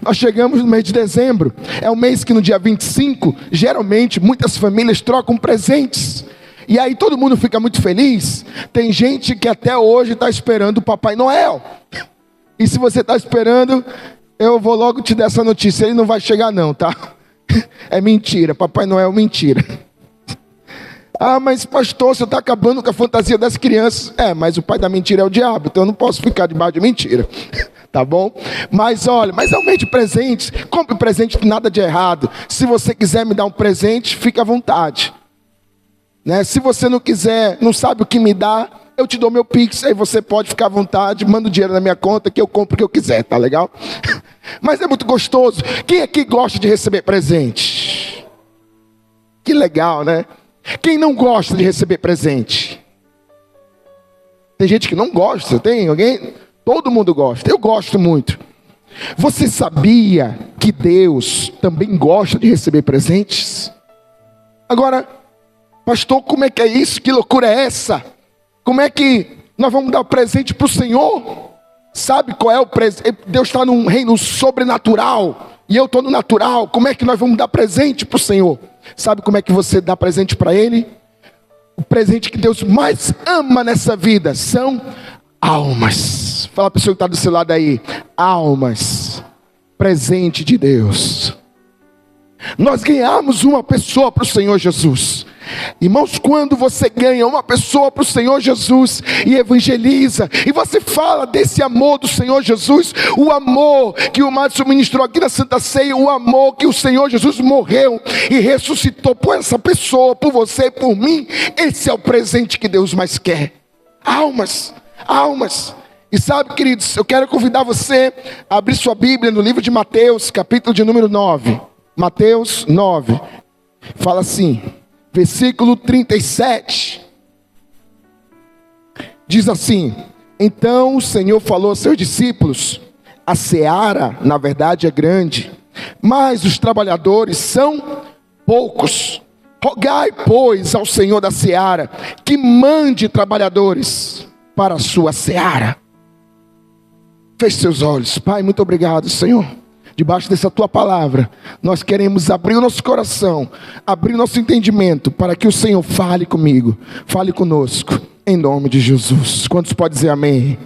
Nós chegamos no mês de dezembro. É um mês que no dia 25, geralmente, muitas famílias trocam presentes. E aí todo mundo fica muito feliz. Tem gente que até hoje está esperando o Papai Noel. E se você está esperando, eu vou logo te dar essa notícia. Ele não vai chegar não, tá? É mentira, Papai Noel, mentira. Ah, mas pastor, você está acabando com a fantasia das crianças. Mas o pai da mentira é o diabo, então eu não posso ficar debaixo de mentira. Tá bom? Mas olha, mas aumente presentes. Compre presente, nada de errado. Se você quiser me dar um presente, fique à vontade. Né? Se você não quiser, não sabe o que me dá, eu te dou meu Pix, aí você pode ficar à vontade, manda o dinheiro na minha conta que eu compro o que eu quiser, tá legal? Mas é muito gostoso. Quem aqui gosta de receber presente? Que legal, né? Quem não gosta de receber presente? Tem gente que não gosta, tem alguém? Todo mundo gosta, eu gosto muito. Você sabia que Deus também gosta de receber presentes? Agora, pastor, como é que é isso? Que loucura é essa? Como é que nós vamos dar presente para o Senhor? Sabe qual é o presente? Deus está num reino sobrenatural e eu estou no natural. Como é que nós vamos dar presente para o Senhor? Sabe como é que você dá presente para Ele? O presente que Deus mais ama nessa vida são almas. Fala para a pessoa que está do seu lado aí. Almas. Presente de Deus. Nós ganhamos uma pessoa para o Senhor Jesus. Irmãos, quando você ganha uma pessoa para o Senhor Jesus e evangeliza, e você fala desse amor do Senhor Jesus, o amor que o Márcio ministrou aqui na Santa Ceia, o amor que o Senhor Jesus morreu e ressuscitou por essa pessoa, por você e por mim, esse é o presente que Deus mais quer. Almas, almas. E sabe, queridos, eu quero convidar você a abrir sua Bíblia no livro de Mateus, capítulo de número 9. Mateus 9, fala assim, versículo 37, diz assim: então o Senhor falou aos seus discípulos, a seara na verdade é grande, mas os trabalhadores são poucos. Rogai, pois, ao Senhor da seara, que mande trabalhadores para a sua seara. Feche seus olhos. Pai, muito obrigado, Senhor. Debaixo dessa tua palavra, nós queremos abrir o nosso coração, abrir o nosso entendimento, para que o Senhor fale comigo, fale conosco, em nome de Jesus. Quantos podem dizer amém?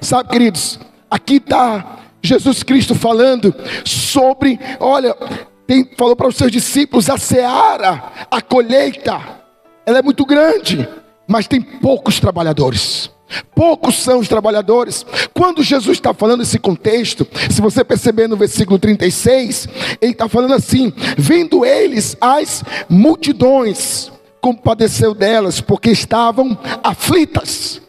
Sabe, queridos, aqui está Jesus Cristo falando sobre, olha, falou para os seus discípulos, a seara, a colheita, ela é muito grande, mas tem poucos trabalhadores. Poucos são os trabalhadores. Quando Jesus está falando esse contexto, se você perceber no versículo 36, ele está falando assim: vendo eles as multidões, compadeceu delas, porque estavam aflitas.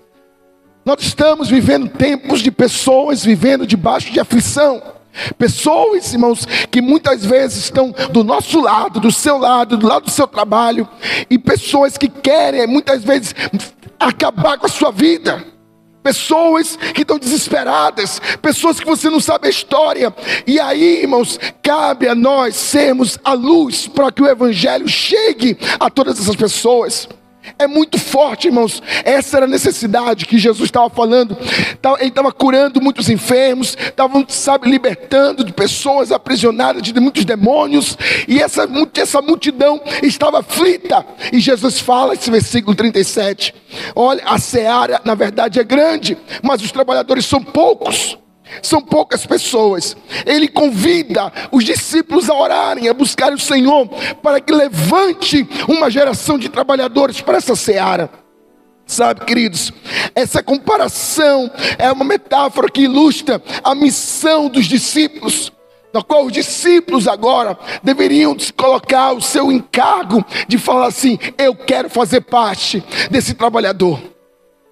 Nós estamos vivendo tempos de pessoas vivendo debaixo de aflição. Pessoas, irmãos, que muitas vezes estão do nosso lado, do seu lado, do lado do seu trabalho, e pessoas que querem muitas vezes acabar com a sua vida, pessoas que estão desesperadas, pessoas que você não sabe a história, e aí, irmãos, cabe a nós sermos a luz para que o evangelho chegue a todas essas pessoas. É muito forte, irmãos. Essa era a necessidade que Jesus estava falando. Ele estava curando muitos enfermos, estava, libertando de pessoas aprisionadas de muitos demônios, e essa multidão estava aflita. E Jesus fala, esse versículo 37, olha, a seara na verdade é grande, mas os trabalhadores são poucos. São poucas pessoas. Ele convida os discípulos a orarem, a buscar o Senhor, para que levante uma geração de trabalhadores para essa seara. Sabe, queridos, essa comparação é uma metáfora que ilustra a missão dos discípulos, na qual os discípulos agora deveriam colocar o seu encargo de falar assim: eu quero fazer parte desse trabalhador,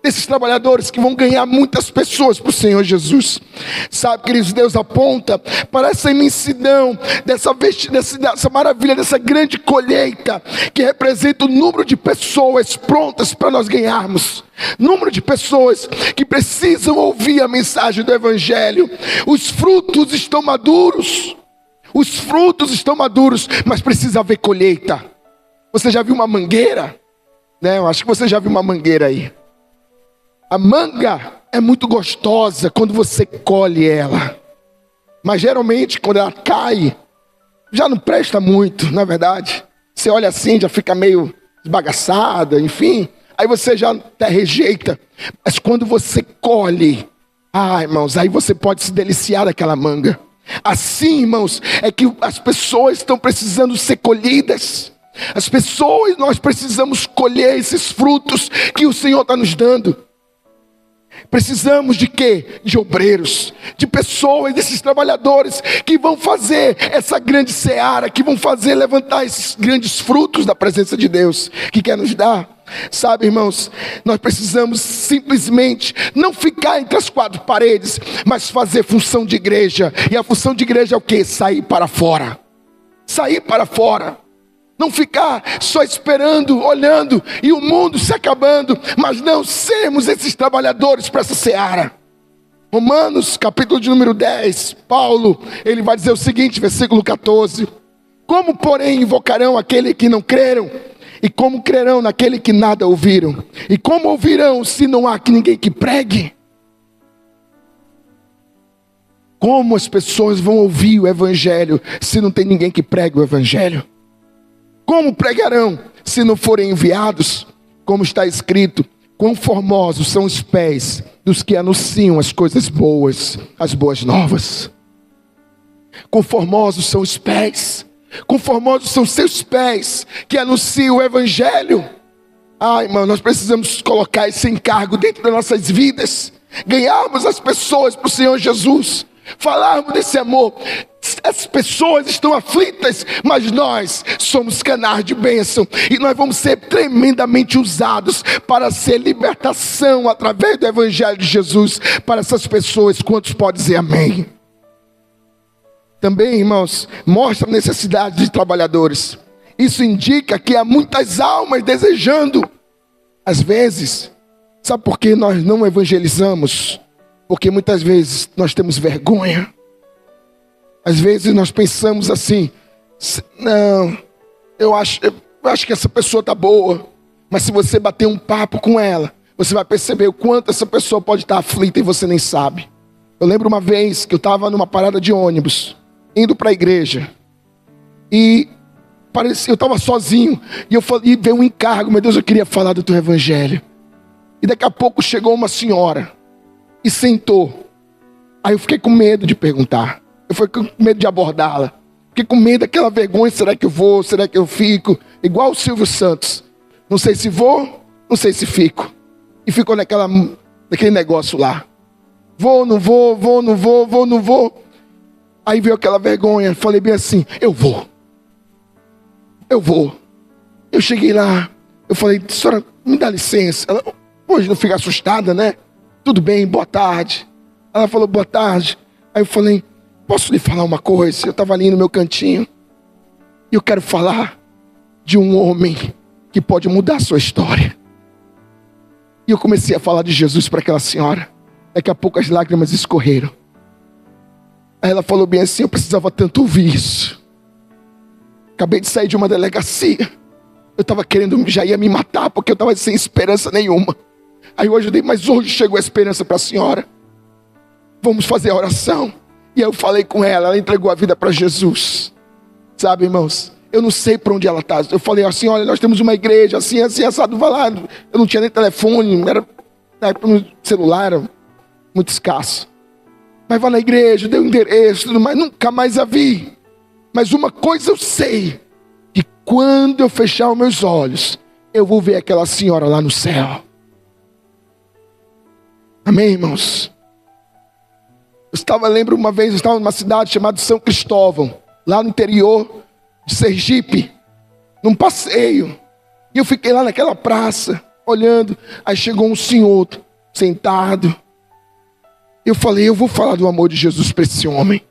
desses trabalhadores que vão ganhar muitas pessoas para o Senhor Jesus. Sabe, queridos, Deus aponta para essa imensidão, dessa maravilha, dessa grande colheita, que representa o número de pessoas prontas para nós ganharmos. Número de pessoas que precisam ouvir a mensagem do Evangelho. Os frutos estão maduros. Os frutos estão maduros, mas precisa haver colheita. Você já viu uma mangueira? Né? Eu acho que você já viu uma mangueira aí. A manga é muito gostosa quando você colhe ela. Mas geralmente quando ela cai, já não presta muito, na verdade. Você olha assim, já fica meio esbagaçada, enfim. Aí você já até rejeita. Mas quando você colhe, irmãos, aí você pode se deliciar daquela manga. Assim, irmãos, é que as pessoas estão precisando ser colhidas. As pessoas, nós precisamos colher esses frutos que o Senhor está nos dando. Precisamos de quê? De obreiros, de pessoas, desses trabalhadores que vão fazer essa grande seara, que vão fazer levantar esses grandes frutos da presença de Deus, que quer nos dar. Sabe, irmãos, nós precisamos simplesmente não ficar entre as quatro paredes, mas fazer função de igreja. E a função de igreja é o quê? Sair para fora. Sair para fora. Não ficar só esperando, olhando e o mundo se acabando, mas não sermos esses trabalhadores para essa seara. Romanos, capítulo de número 10, Paulo, ele vai dizer o seguinte, versículo 14: como, porém, invocarão aquele que não creram? E como crerão naquele que nada ouviram? E como ouvirão se não há ninguém que pregue? Como as pessoas vão ouvir o evangelho se não tem ninguém que pregue o evangelho? Como pregarão se não forem enviados? Como está escrito, quão formosos são os pés dos que anunciam as coisas boas, as boas novas. Quão formosos são os pés, quão formosos são seus pés que anunciam o evangelho. Irmão, nós precisamos colocar esse encargo dentro das nossas vidas, ganharmos as pessoas para o Senhor Jesus, falarmos desse amor. As pessoas estão aflitas, mas nós somos canais de bênção, e nós vamos ser tremendamente usados para ser libertação através do evangelho de Jesus para essas pessoas. Quantos podem dizer amém? Também, irmãos, mostra a necessidade de trabalhadores. Isso indica que há muitas almas desejando. Às vezes, sabe por que nós não evangelizamos? Porque muitas vezes nós temos vergonha. Às vezes nós pensamos assim, não, eu acho que essa pessoa está boa. Mas se você bater um papo com ela, você vai perceber o quanto essa pessoa pode estar aflita e você nem sabe. Eu lembro uma vez que eu estava numa parada de ônibus, indo para a igreja. E eu estava sozinho, e veio um encargo, meu Deus, eu queria falar do teu evangelho. E daqui a pouco chegou uma senhora e sentou. Aí eu fiquei com medo de perguntar. Eu fiquei com medo de abordá-la. Fiquei com medo daquela vergonha. Será que eu vou? Será que eu fico? Igual o Silvio Santos. Não sei se vou, não sei se fico. E ficou naquele negócio lá. Vou, não vou, vou, não vou, vou, não vou. Aí veio aquela vergonha. Falei bem assim, eu vou. Eu vou. Eu cheguei lá. Eu falei, senhora, me dá licença. Ela, hoje não fica assustada, né? Tudo bem, boa tarde. Ela falou, boa tarde. Aí eu falei, posso lhe falar uma coisa? Eu estava ali no meu cantinho. E eu quero falar de um homem que pode mudar a sua história. E eu comecei a falar de Jesus para aquela senhora. Daqui a pouco as lágrimas escorreram. Aí ela falou bem assim, eu precisava tanto ouvir isso. Acabei de sair de uma delegacia. Eu estava querendo, já ia me matar, porque eu estava sem esperança nenhuma. Aí eu ajudei, mas hoje chegou a esperança para a senhora. Vamos fazer a oração. E eu falei com ela entregou a vida para Jesus. Sabe, irmãos, eu não sei para onde ela está. Eu falei assim, olha, nós temos uma igreja, assim, assim, assado, vai lá. Eu não tinha nem telefone, era no celular, era muito escasso. Mas vai na igreja, deu endereço, tudo mais, nunca mais a vi. Mas uma coisa eu sei, que quando eu fechar os meus olhos, eu vou ver aquela senhora lá no céu. Amém, irmãos? Lembro uma vez, eu estava numa cidade chamada São Cristóvão, lá no interior de Sergipe, num passeio. E eu fiquei lá naquela praça, olhando. Aí chegou um senhor sentado. Eu falei, eu vou falar do amor de Jesus para esse homem.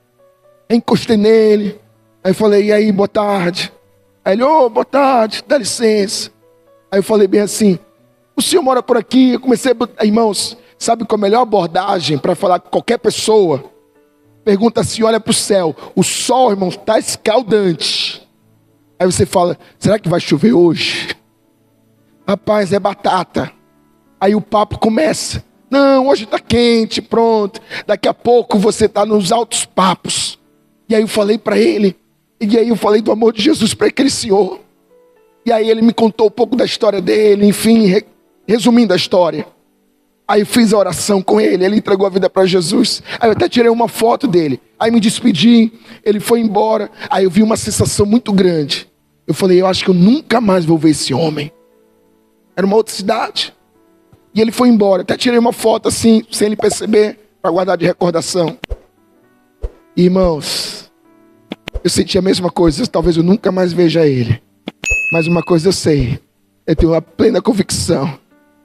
Aí encostei nele. Aí eu falei, e aí, boa tarde. Aí ele, boa tarde, dá licença. Aí eu falei bem assim, o senhor mora por aqui? Eu comecei a... Irmãos, sabe qual é a melhor abordagem para falar com qualquer pessoa? Pergunta assim, olha para o céu. O sol, irmão, está escaldante. Aí você fala, será que vai chover hoje? Rapaz, é batata. Aí o papo começa. Não, hoje está quente, pronto. Daqui a pouco você está nos altos papos. E aí eu falei para ele. E aí eu falei do amor de Jesus para aquele senhor. E aí ele me contou um pouco da história dele. Enfim, resumindo a história. Aí eu fiz a oração com ele. Ele entregou a vida para Jesus. Aí eu até tirei uma foto dele. Aí me despedi. Ele foi embora. Aí eu vi uma sensação muito grande. Eu falei, eu acho que eu nunca mais vou ver esse homem. Era uma outra cidade. E ele foi embora. Até tirei uma foto assim, sem ele perceber, para guardar de recordação. Irmãos, eu senti a mesma coisa. Talvez eu nunca mais veja ele. Mas uma coisa eu sei. Eu tenho uma plena convicção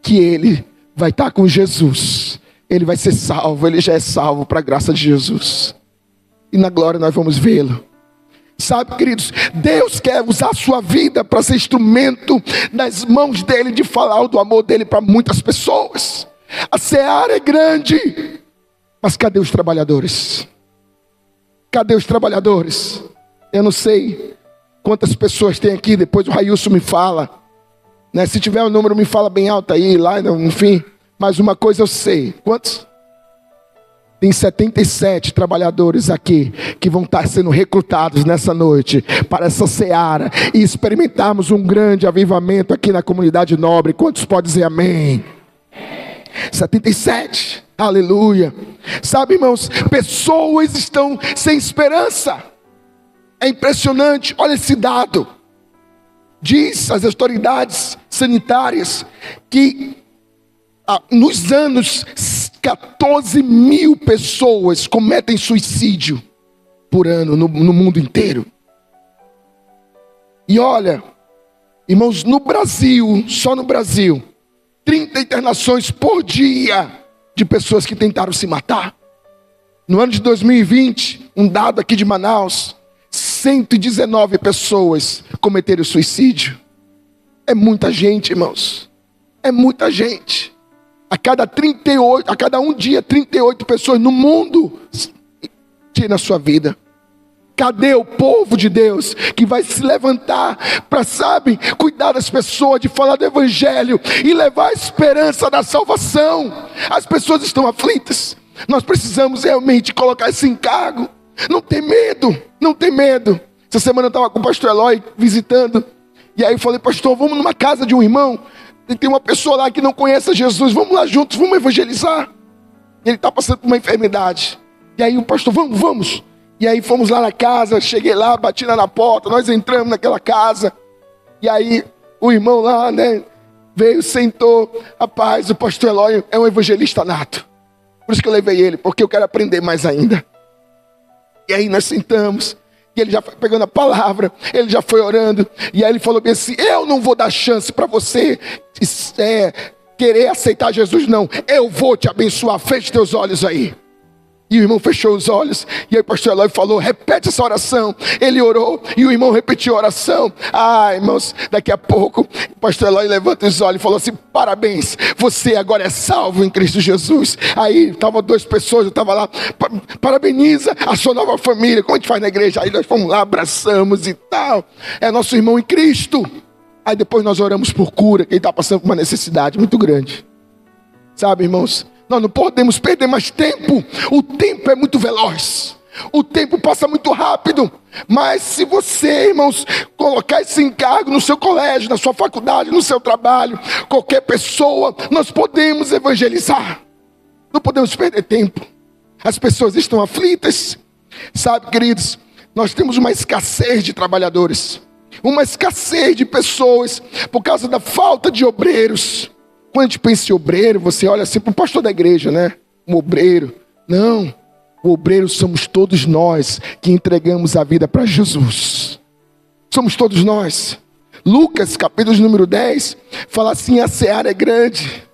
que ele vai estar com Jesus. Ele vai ser salvo. Ele já é salvo para a graça de Jesus. E na glória nós vamos vê-lo. Sabe, queridos, Deus quer usar a sua vida para ser instrumento nas mãos dele, de falar do amor dele para muitas pessoas. A seara é grande, mas cadê os trabalhadores? Cadê os trabalhadores? Eu não sei quantas pessoas tem aqui, depois o Railson me fala, né? Se tiver um número me fala bem alto aí, lá, enfim. Mas uma coisa eu sei, quantos? Tem 77 trabalhadores aqui que vão estar sendo recrutados nessa noite para essa seara e experimentarmos um grande avivamento aqui na comunidade nobre. Quantos podem dizer amém? 77, aleluia. Sabe, irmãos, pessoas estão sem esperança. É impressionante, olha esse dado. Diz as autoridades sanitárias que nos anos 14 mil pessoas cometem suicídio por ano no mundo inteiro. E olha, irmãos, no Brasil, só no Brasil, 30 internações por dia de pessoas que tentaram se matar. No ano de 2020, um dado aqui de Manaus, 119 pessoas cometeram suicídio. É muita gente, irmãos. É muita gente. A cada um dia, 38 pessoas no mundo tiram a sua vida. Cadê o povo de Deus que vai se levantar para, sabe, cuidar das pessoas, de falar do evangelho e levar a esperança da salvação? As pessoas estão aflitas. Nós precisamos realmente colocar esse encargo. Não tem medo, não tem medo. Essa semana eu estava com o pastor Eloy visitando. E aí eu falei, pastor, vamos numa casa de um irmão. Tem uma pessoa lá que não conhece Jesus, vamos lá juntos, vamos evangelizar. Ele está passando por uma enfermidade. E aí o pastor, vamos. E aí fomos lá na casa, cheguei lá, bati lá na porta, nós entramos naquela casa. E aí o irmão lá, né, veio, sentou. Rapaz, o pastor Eloy é um evangelista nato. Por isso que eu levei ele, porque eu quero aprender mais ainda. E aí nós sentamos. E ele já foi pegando a palavra, ele já foi orando. E aí ele falou bem assim, eu não vou dar chance para você querer aceitar Jesus, não. Eu vou te abençoar, feche teus olhos aí. E o irmão fechou os olhos. E aí o pastor Eloy falou, repete essa oração. Ele orou e o irmão repetiu a oração. Irmãos, daqui a pouco o pastor Eloy levanta os olhos e falou assim, parabéns, você agora é salvo em Cristo Jesus. Aí estavam 2 pessoas, eu estava lá, parabeniza a sua nova família, como a gente faz na igreja. Aí nós fomos lá, abraçamos e tal. É nosso irmão em Cristo. Aí depois nós oramos por cura, que ele está passando por uma necessidade muito grande. Sabe, irmãos? Nós não podemos perder mais tempo. O tempo é muito veloz. O tempo passa muito rápido. Mas se você, irmãos, colocar esse encargo no seu colégio, na sua faculdade, no seu trabalho, qualquer pessoa, nós podemos evangelizar. Não podemos perder tempo. As pessoas estão aflitas. Sabe, queridos, nós temos uma escassez de trabalhadores. Uma escassez de pessoas por causa da falta de obreiros. Quando a gente pensa em obreiro, você olha assim para o pastor da igreja, né? Um obreiro. Não. O obreiro somos todos nós que entregamos a vida para Jesus. Somos todos nós. Lucas, capítulo número 10, fala assim, a seara é grande,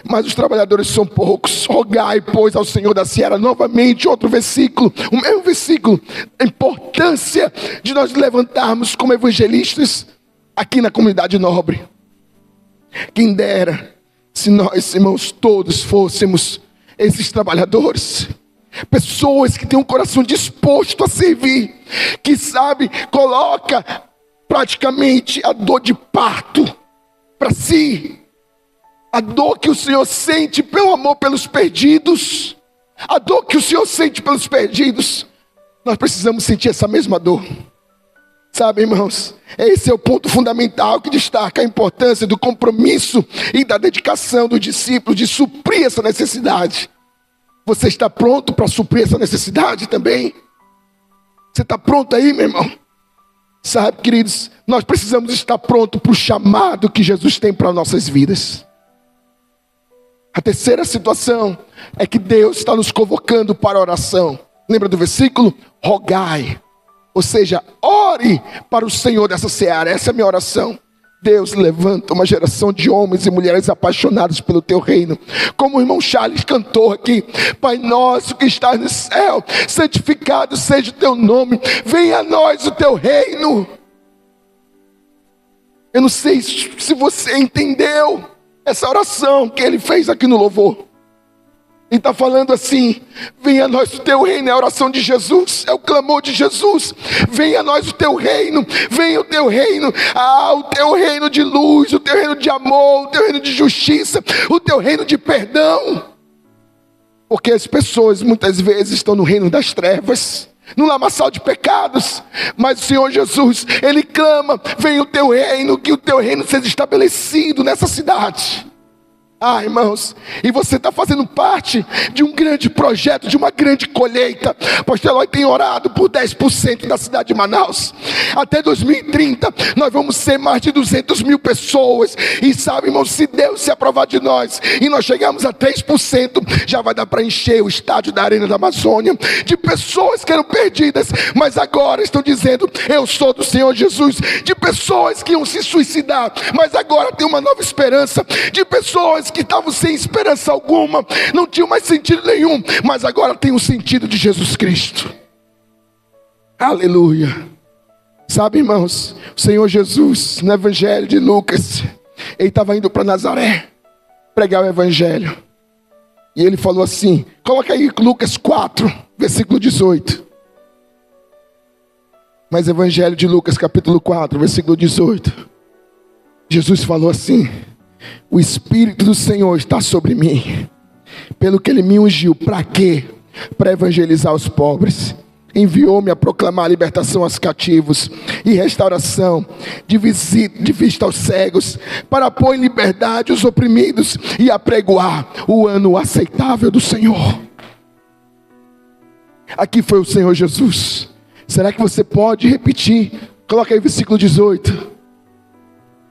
mas os trabalhadores são poucos. Rogai, pois, ao Senhor da seara. Novamente, outro versículo, o mesmo versículo. A importância de nós levantarmos como evangelistas aqui na comunidade nobre. Quem dera se nós, irmãos, todos fôssemos esses trabalhadores. Pessoas que têm um coração disposto a servir. Que, sabe, coloca praticamente a dor de parto para si. A dor que o Senhor sente pelo amor pelos perdidos, a dor que o Senhor sente pelos perdidos, nós precisamos sentir essa mesma dor. Sabe, irmãos, esse é o ponto fundamental que destaca a importância do compromisso e da dedicação do discípulo de suprir essa necessidade. Você está pronto para suprir essa necessidade também? Você está pronto aí, meu irmão? Sabe, queridos, nós precisamos estar prontos para o chamado que Jesus tem para nossas vidas. A terceira situação é que Deus está nos convocando para a oração. Lembra do versículo? Rogai. Ou seja, ore para o Senhor dessa seara. Essa é a minha oração. Deus, levanta uma geração de homens e mulheres apaixonados pelo teu reino. Como o irmão Charles cantou aqui: Pai nosso que estás no céu, santificado seja o teu nome, venha a nós o teu reino. Eu não sei se você entendeu essa oração que ele fez aqui no louvor. Ele está falando assim: venha a nós o teu reino. É a oração de Jesus, é o clamor de Jesus. Venha a nós o teu reino, venha o teu reino. O teu reino de luz, o teu reino de amor, o teu reino de justiça, o teu reino de perdão. Porque as pessoas muitas vezes estão no reino das trevas, no lamaçal de pecados. Mas o Senhor Jesus, Ele clama: venha o teu reino, que o teu reino seja estabelecido nessa cidade. Irmãos, e você está fazendo parte de um grande projeto, de uma grande colheita. Pastor Eloy tem orado por 10% da cidade de Manaus. Até 2030 nós vamos ser mais de 200 mil pessoas. E sabe, irmãos, se Deus se aprovar de nós e nós chegarmos a 3%, já vai dar para encher o estádio da Arena da Amazônia de pessoas que eram perdidas, mas agora estão dizendo: eu sou do Senhor Jesus. De pessoas que iam se suicidar, mas agora tem uma nova esperança. De pessoas que estavam sem esperança alguma, não tinham mais sentido nenhum, mas agora tem o sentido de Jesus Cristo. Aleluia. Sabe, irmãos, o Senhor Jesus, no Evangelho de Lucas, ele estava indo para Nazaré pregar o Evangelho, e ele falou assim, coloca aí Lucas 4, versículo 18. Mas Evangelho de Lucas, capítulo 4, versículo 18. Jesus falou assim: o Espírito do Senhor está sobre mim, pelo que Ele me ungiu. Para quê? Para evangelizar os pobres. Enviou-me a proclamar a libertação aos cativos e restauração de vista aos cegos, para pôr em liberdade os oprimidos e apregoar o ano aceitável do Senhor. Aqui foi o Senhor Jesus. Será que você pode repetir? Coloca aí o versículo 18.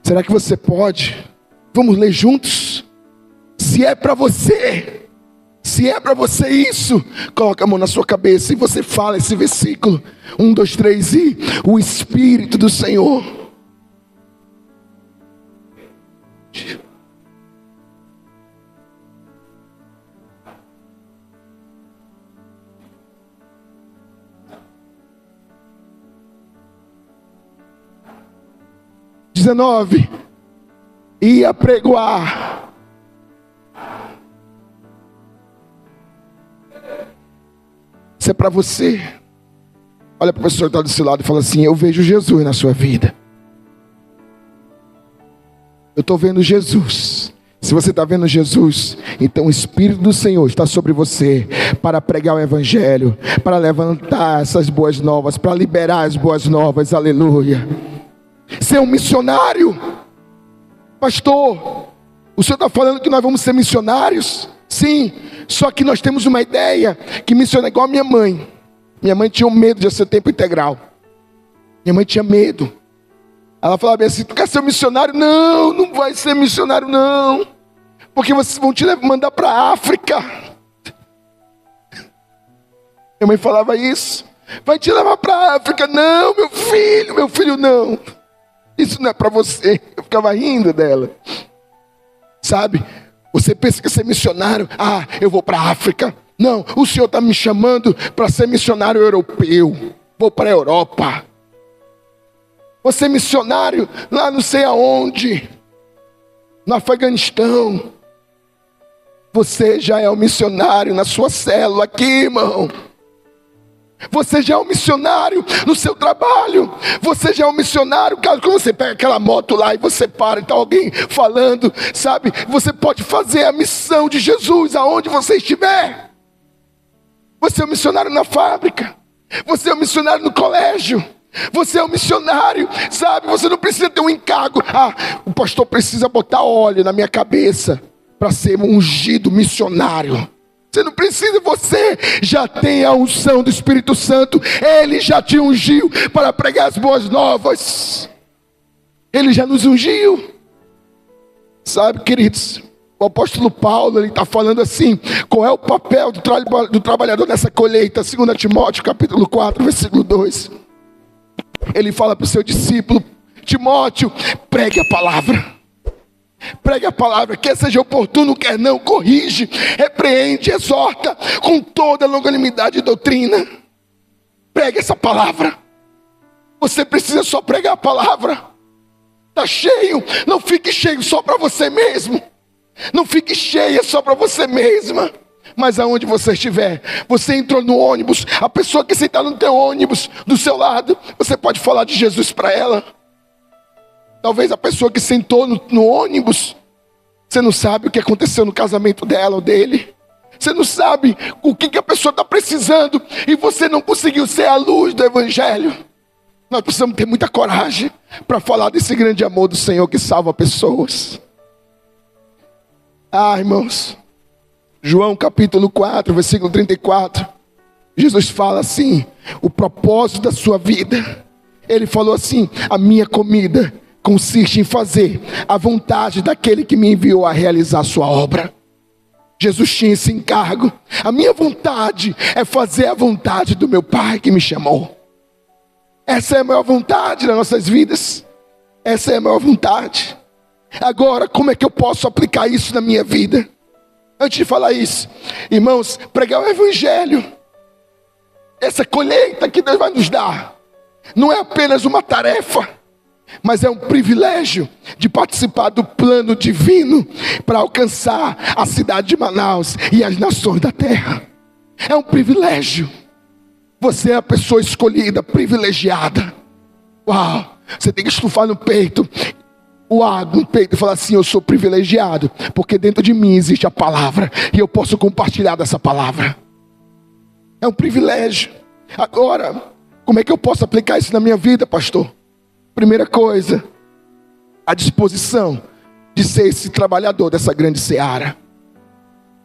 Será que você pode? Vamos ler juntos? Se é para você, se é para você isso, coloca a mão na sua cabeça e você fala esse versículo. 1, 2, 3 e o Espírito do Senhor. E apregoar. Isso é para você. Olha para a pessoa que está do seu lado e fala assim: eu vejo Jesus na sua vida. Eu estou vendo Jesus. Se você está vendo Jesus, então o Espírito do Senhor está sobre você para pregar o Evangelho, para levantar essas boas novas, para liberar as boas novas. Aleluia. Ser um missionário. Pastor, o senhor está falando que nós vamos ser missionários? Sim, só que nós temos uma ideia, que missionário é igual a minha mãe. Minha mãe tinha medo de ser tempo integral. Minha mãe tinha medo. Ela falava assim: tu quer ser missionário? Não, não vai ser missionário não, porque vocês vão te mandar para a África. Minha mãe falava isso: vai te levar para a África. Não, meu filho não. Isso não é para você. Eu ficava rindo dela. Sabe? Você pensa que ser missionário, eu vou para a África. Não, o Senhor está me chamando para ser missionário europeu. Vou para a Europa. Vou ser missionário lá não sei aonde, no Afeganistão. Você já é um missionário na sua célula aqui, irmão. Você já é um missionário no seu trabalho. Você já é um missionário. Quando você pega aquela moto lá e você para e está alguém falando, sabe? Você pode fazer a missão de Jesus aonde você estiver. Você é um missionário na fábrica. Você é um missionário no colégio. Você é um missionário, sabe? Você não precisa ter um encargo. O pastor precisa botar óleo na minha cabeça para ser um ungido missionário. Você não precisa, você já tem a unção do Espírito Santo. Ele já te ungiu para pregar as boas novas. Ele já nos ungiu. Sabe, queridos, o apóstolo Paulo, ele está falando assim, qual é o papel do trabalhador nessa colheita? 2 Timóteo capítulo 4, versículo 2. Ele fala para o seu discípulo, Timóteo, pregue a palavra. Pregue a palavra, quer seja oportuno, quer não, corrige, repreende, exorta, com toda longanimidade e doutrina. Pregue essa palavra. Você precisa só pregar a palavra. Está cheio, não fique cheio só para você mesmo. Não fique cheia só para você mesma. Mas aonde você estiver, você entrou no ônibus, a pessoa que sentar no teu ônibus, do seu lado, você pode falar de Jesus para ela. Talvez a pessoa que sentou no ônibus, você não sabe o que aconteceu no casamento dela ou dele. Você não sabe o que a pessoa está precisando. E você não conseguiu ser a luz do Evangelho. Nós precisamos ter muita coragem para falar desse grande amor do Senhor que salva pessoas. Irmãos, João capítulo 4, versículo 34. Jesus fala assim, o propósito da sua vida. Ele falou assim, a minha comida consiste em fazer a vontade daquele que me enviou a realizar a sua obra. Jesus tinha esse encargo. A minha vontade é fazer a vontade do meu Pai que me chamou. Essa é a maior vontade das nossas vidas. Essa é a maior vontade. Agora, como é que eu posso aplicar isso na minha vida? Antes de falar isso, irmãos, pregar o Evangelho, essa colheita que Deus vai nos dar, não é apenas uma tarefa, mas é um privilégio de participar do plano divino para alcançar a cidade de Manaus e as nações da terra. É um privilégio. Você é a pessoa escolhida, privilegiada. Uau! Você tem que estufar no peito. No peito e falar assim, eu sou privilegiado, porque dentro de mim existe a palavra, e eu posso compartilhar dessa palavra. É um privilégio. Agora, como é que eu posso aplicar isso na minha vida, pastor? Primeira coisa, a disposição de ser esse trabalhador dessa grande seara.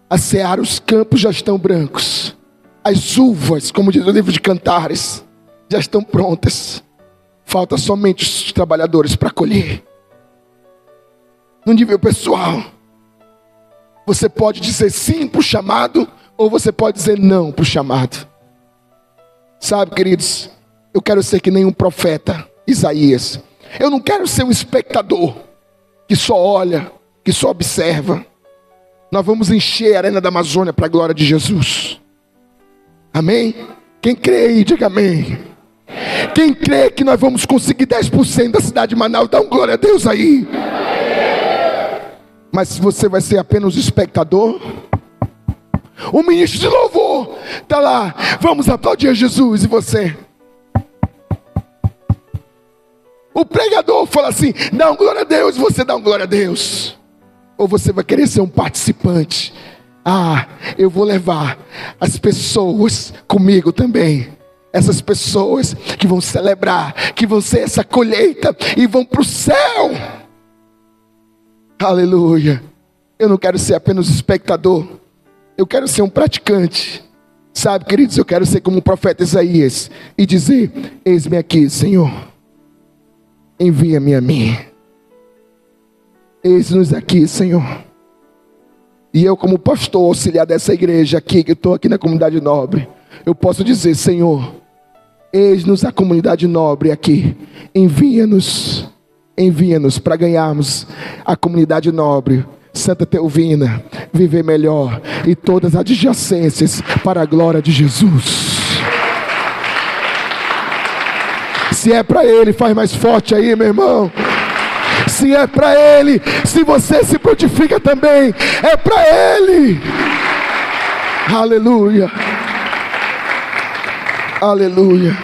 A seara, os campos já estão brancos. As uvas, como diz o livro de Cantares, já estão prontas. Falta somente os trabalhadores para colher. No nível pessoal, você pode dizer sim para o chamado, ou você pode dizer não para o chamado. Sabe, queridos, eu quero ser que nem um profeta Isaías. Eu não quero ser um espectador que só olha, que só observa. Nós vamos encher a arena da Amazônia para a glória de Jesus. Amém? Quem crê aí, diga amém. Quem crê que nós vamos conseguir 10% da cidade de Manaus, dá um glória a Deus aí. Mas se você vai ser apenas espectador, o ministro de louvor está lá, vamos aplaudir Jesus, e você? O pregador fala assim, dá um glória a Deus, e você dá um glória a Deus. Ou você vai querer ser um participante? Eu vou levar as pessoas comigo também. Essas pessoas que vão celebrar, que vão ser essa colheita e vão para o céu. Aleluia. Eu não quero ser apenas espectador. Eu quero ser um praticante. Sabe, queridos, eu quero ser como o profeta Isaías e dizer, eis-me aqui, Senhor. Envia-me a mim. Eis-nos aqui, Senhor. E eu, como pastor auxiliar dessa igreja aqui, que estou aqui na comunidade nobre, eu posso dizer, Senhor, eis-nos a comunidade nobre aqui. Envia-nos para ganharmos a comunidade nobre, Santa Teovina, Viver Melhor e todas as adjacências para a glória de Jesus. Se é para Ele, faz mais forte aí, meu irmão. Se é para Ele, se você se prontifica também, é para Ele. Aleluia. Aleluia.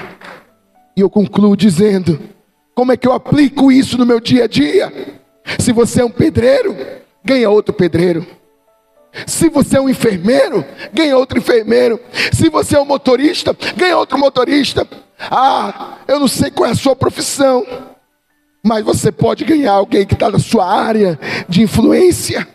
E eu concluo dizendo: como é que eu aplico isso no meu dia a dia? Se você é um pedreiro, ganha outro pedreiro. Se você é um enfermeiro, ganha outro enfermeiro. Se você é um motorista, ganha outro motorista. Eu não sei qual é a sua profissão, mas você pode ganhar alguém que está na sua área de influência,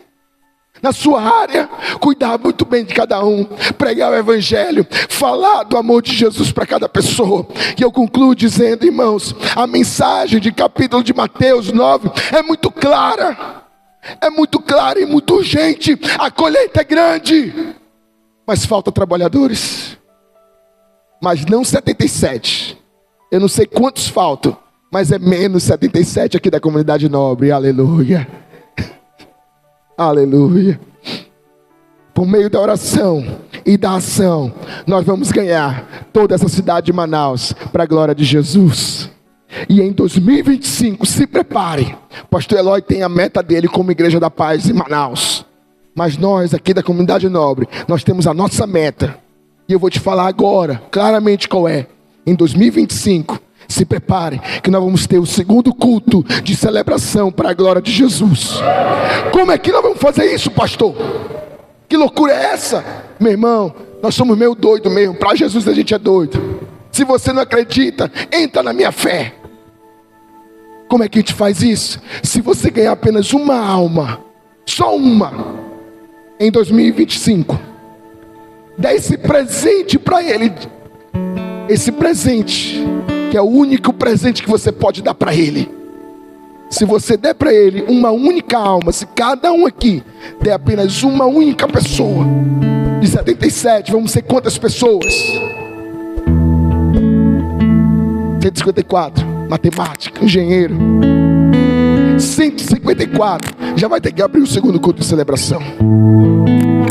na sua área, cuidar muito bem de cada um, pregar o evangelho, falar do amor de Jesus para cada pessoa. E eu concluo dizendo, irmãos, a mensagem de capítulo de Mateus 9 é muito clara e muito urgente. A colheita é grande, mas falta trabalhadores. Mas não 77, eu não sei quantos faltam, mas é menos 77 aqui da comunidade nobre. Aleluia. Aleluia. Por meio da oração e da ação, nós vamos ganhar toda essa cidade de Manaus para a glória de Jesus. E em 2025, se prepare. Pastor Eloy tem a meta dele como Igreja da Paz em Manaus. Mas nós aqui da comunidade nobre, nós temos a nossa meta. E eu vou te falar agora, claramente qual é. Em 2025, se prepare, que nós vamos ter o segundo culto de celebração para a glória de Jesus. Como é que nós vamos fazer isso, pastor? Que loucura é essa? Meu irmão, nós somos meio doidos mesmo. Para Jesus a gente é doido. Se você não acredita, entra na minha fé. Como é que a gente faz isso? Se você ganhar apenas uma alma, só uma, em 2025, dá esse presente para ele. Esse presente, que é o único presente que você pode dar para ele. Se você der para ele uma única alma, se cada um aqui der apenas uma única pessoa, de 77, vamos ser quantas pessoas? 154, matemática, engenheiro. 154, já vai ter que abrir o segundo culto de celebração.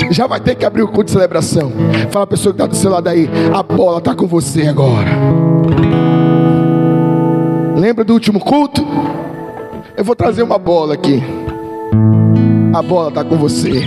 Já vai ter que abrir o culto de celebração. Fala a pessoa que está do seu lado aí, a bola está com você agora. Lembra do último culto? Eu vou trazer uma bola aqui. A bola está com você.